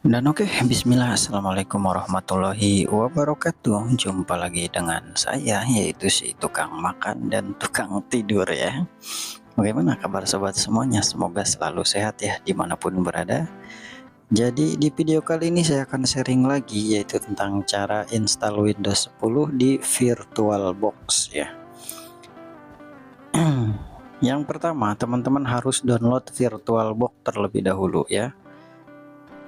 Dan oke, bismillah, assalamualaikum warahmatullahi wabarakatuh. Jumpa lagi dengan saya, yaitu si tukang makan dan tukang tidur ya. Bagaimana kabar sobat semuanya? Semoga selalu sehat ya dimanapun berada. Jadi di video kali ini saya akan sharing lagi, yaitu tentang cara install Windows 10 di VirtualBox ya. Yang pertama, teman-teman harus download VirtualBox terlebih dahulu ya.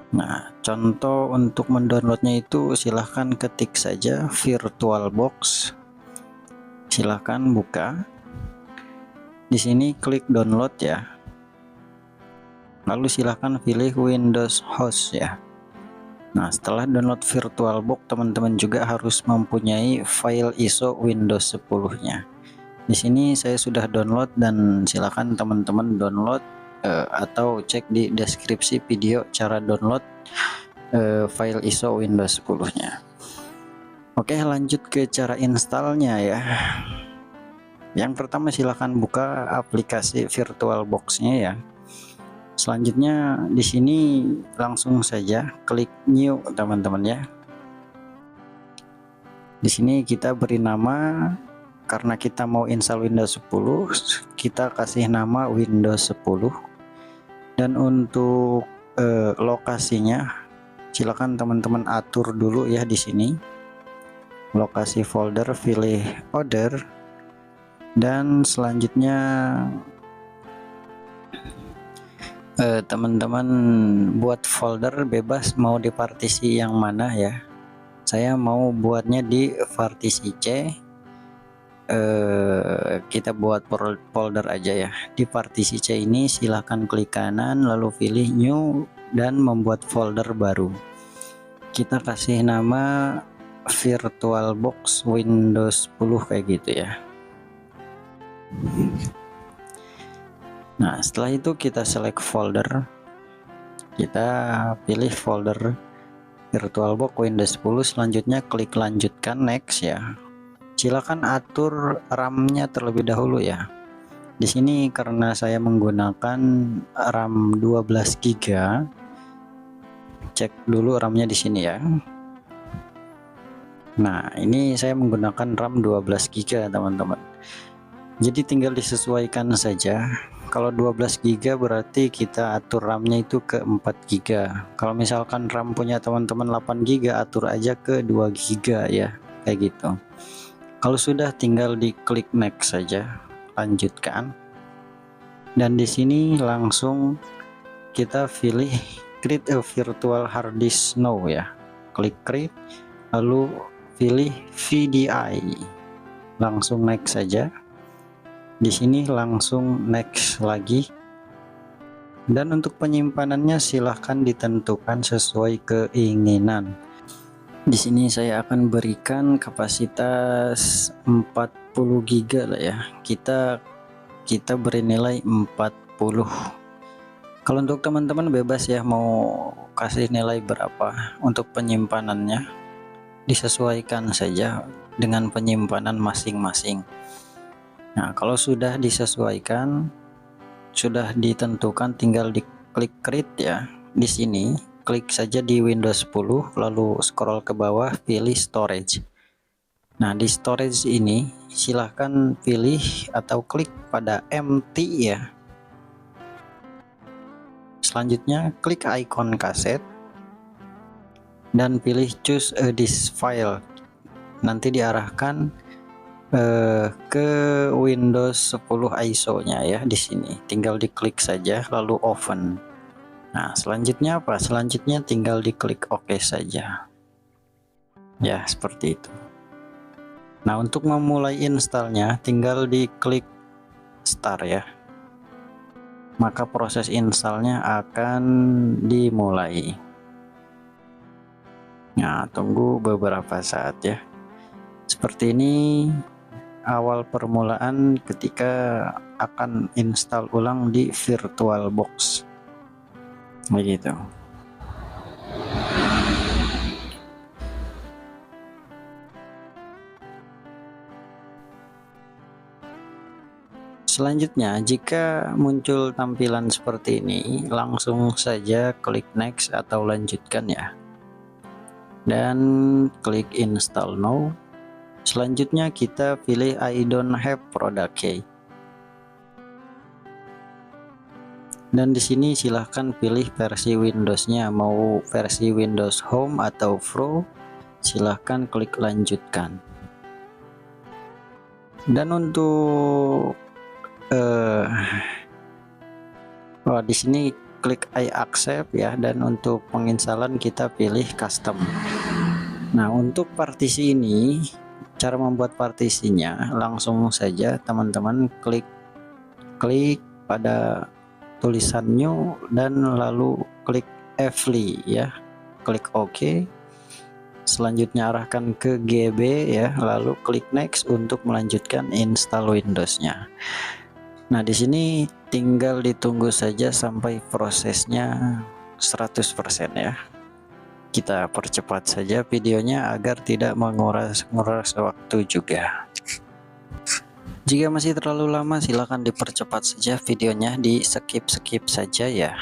Nah, contoh untuk mendownloadnya itu silahkan ketik saja VirtualBox. Silahkan buka. Di sini klik download ya. Lalu silahkan pilih Windows Host ya. Nah, setelah download VirtualBox, teman-teman juga harus mempunyai file ISO Windows 10-nya. Di sini saya sudah download dan silahkan teman-teman download atau cek di deskripsi video cara download file ISO Windows 10-nya. Oke, lanjut ke cara installnya ya. Yang pertama silahkan buka aplikasi VirtualBox-nya ya. Selanjutnya di sini langsung saja klik new teman-teman ya. Di sini kita beri nama, karena kita mau install Windows 10, kita kasih nama Windows 10. Dan untuk lokasinya silakan teman-teman atur dulu ya. Di sini lokasi folder, pilih order, dan selanjutnya teman-teman buat folder bebas mau di partisi yang mana ya. Saya mau buatnya di partisi C. Kita buat folder aja ya. Di partisi C ini silahkan klik kanan lalu pilih new dan membuat folder baru. Kita kasih nama VirtualBox Windows 10 kayak gitu ya. Nah, setelah itu kita select folder, kita pilih folder VirtualBox Windows 10. Selanjutnya klik lanjutkan, next ya. Silakan atur RAM-nya terlebih dahulu ya. Di sini karena saya menggunakan RAM 12 GB, cek dulu RAM-nya di sini ya. Nah, ini saya menggunakan RAM 12 GB teman-teman. Jadi tinggal disesuaikan saja. Kalau 12 GB berarti kita atur RAM-nya itu ke 4 GB. Kalau misalkan RAM punya teman-teman 8 GB, atur aja ke 2 GB ya, kayak gitu. Kalau sudah tinggal diklik next saja, lanjutkan. Dan di sini langsung kita pilih create a virtual hard disk now ya. Klik create, lalu pilih VDI. Langsung next saja. Di sini langsung next lagi. Dan untuk penyimpanannya silahkan ditentukan sesuai keinginan. Di sini saya akan berikan kapasitas 40 GB lah ya. Kita beri nilai 40. Kalau untuk teman-teman bebas ya mau kasih nilai berapa. Untuk penyimpanannya disesuaikan saja dengan penyimpanan masing-masing. Nah, kalau sudah disesuaikan, sudah ditentukan, tinggal diklik create ya. Di sini klik saja di Windows 10 lalu scroll ke bawah, pilih storage. Nah, di storage ini silahkan pilih atau klik pada empty ya. Selanjutnya klik icon kaset dan pilih choose a disk file. Nanti diarahkan ke Windows 10 ISO-nya ya. Di sini tinggal diklik saja lalu open. Nah, selanjutnya apa? Selanjutnya tinggal diklik OK saja. Ya, seperti itu. Nah, untuk memulai installnya tinggal diklik start ya. Maka proses installnya akan dimulai. Nah, tunggu beberapa saat ya. Seperti ini awal permulaan ketika akan install ulang di VirtualBox begitu. Selanjutnya, jika muncul tampilan seperti ini, langsung saja klik next atau lanjutkan ya. Dan klik install now. Selanjutnya kita pilih I don't have product key. Dan di sini silahkan pilih versi Windows-nya, mau versi Windows Home atau Pro, silahkan klik lanjutkan. Dan untuk di sini klik I accept ya, dan untuk penginstalan kita pilih custom. Nah, untuk partisi ini, cara membuat partisinya langsung saja teman-teman klik pada tulisan new dan lalu klik Fly ya, klik OK. Selanjutnya arahkan ke GB ya, lalu klik next untuk melanjutkan install Windows-nya. Nah, di sini tinggal ditunggu saja sampai prosesnya 100% ya. Kita percepat saja videonya agar tidak menguras waktu juga. Jika masih terlalu lama, silahkan dipercepat saja videonya, di skip saja ya.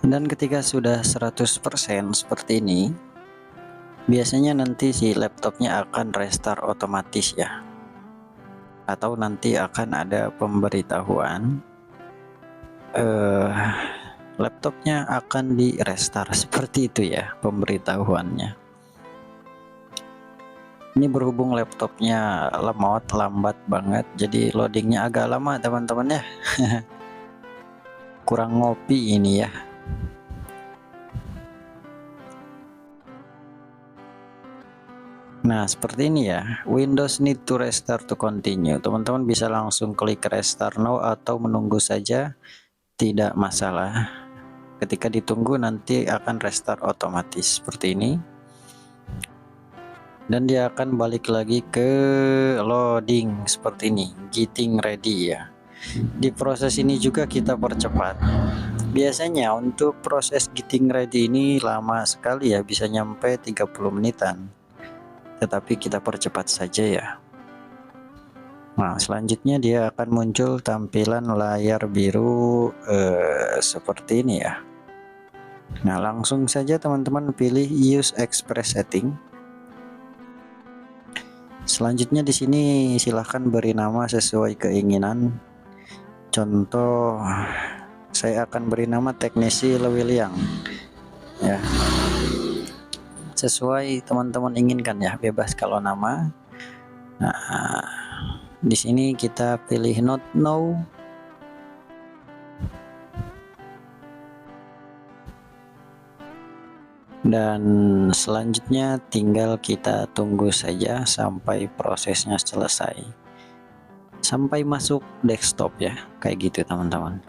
Dan ketika sudah 100% seperti ini, biasanya nanti si laptopnya akan restart otomatis ya, atau nanti akan ada pemberitahuan laptopnya akan di restart, seperti itu ya pemberitahuannya. Ini berhubung laptopnya lambat banget, jadi loadingnya agak lama teman-teman ya. Kurang ngopi ini ya. Nah, seperti ini ya, Windows need to restart to continue. Teman-teman bisa langsung klik restart now atau menunggu saja, tidak masalah. Ketika ditunggu nanti akan restart otomatis seperti ini. Dan dia akan balik lagi ke loading seperti ini, getting ready ya. Di proses ini juga kita percepat. Biasanya untuk proses getting ready ini lama sekali ya, bisa nyampe 30 menitan. Tetapi kita percepat saja ya. Nah, selanjutnya dia akan muncul tampilan layar biru seperti ini ya. Nah, langsung saja teman-teman pilih use express setting. Selanjutnya di sini silahkan beri nama sesuai keinginan. Contoh, saya akan beri nama teknisi Lewiliang ya. Sesuai teman-teman inginkan ya, bebas kalau nama. Nah, di sini kita pilih not now. Dan selanjutnya tinggal kita tunggu saja sampai prosesnya selesai, sampai masuk desktop ya, kayak gitu teman-teman.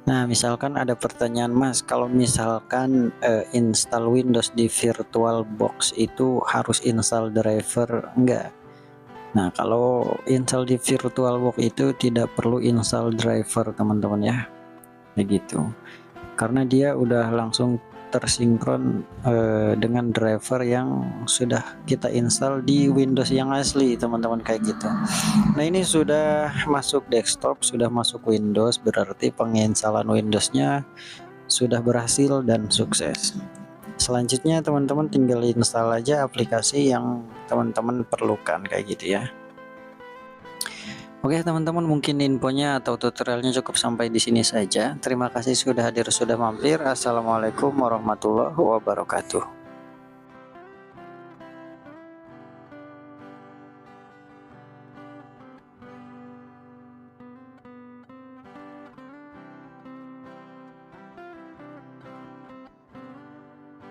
Nah, misalkan ada pertanyaan, Mas, kalau misalkan install Windows di VirtualBox itu harus install driver enggak? Nah, kalau install di VirtualBox itu tidak perlu install driver teman-teman ya, begitu, karena dia udah langsung tersinkron dengan driver yang sudah kita install di Windows yang asli teman-teman, kayak gitu. Nah, ini sudah masuk desktop, sudah masuk Windows, berarti penginstalan Windows-nya sudah berhasil dan sukses. Selanjutnya teman-teman tinggal install aja aplikasi yang teman-teman perlukan, kayak gitu ya. Oke teman-teman, mungkin infonya atau tutorialnya cukup sampai di sini saja. Terima kasih sudah hadir, sudah mampir. Assalamualaikum warahmatullahi wabarakatuh.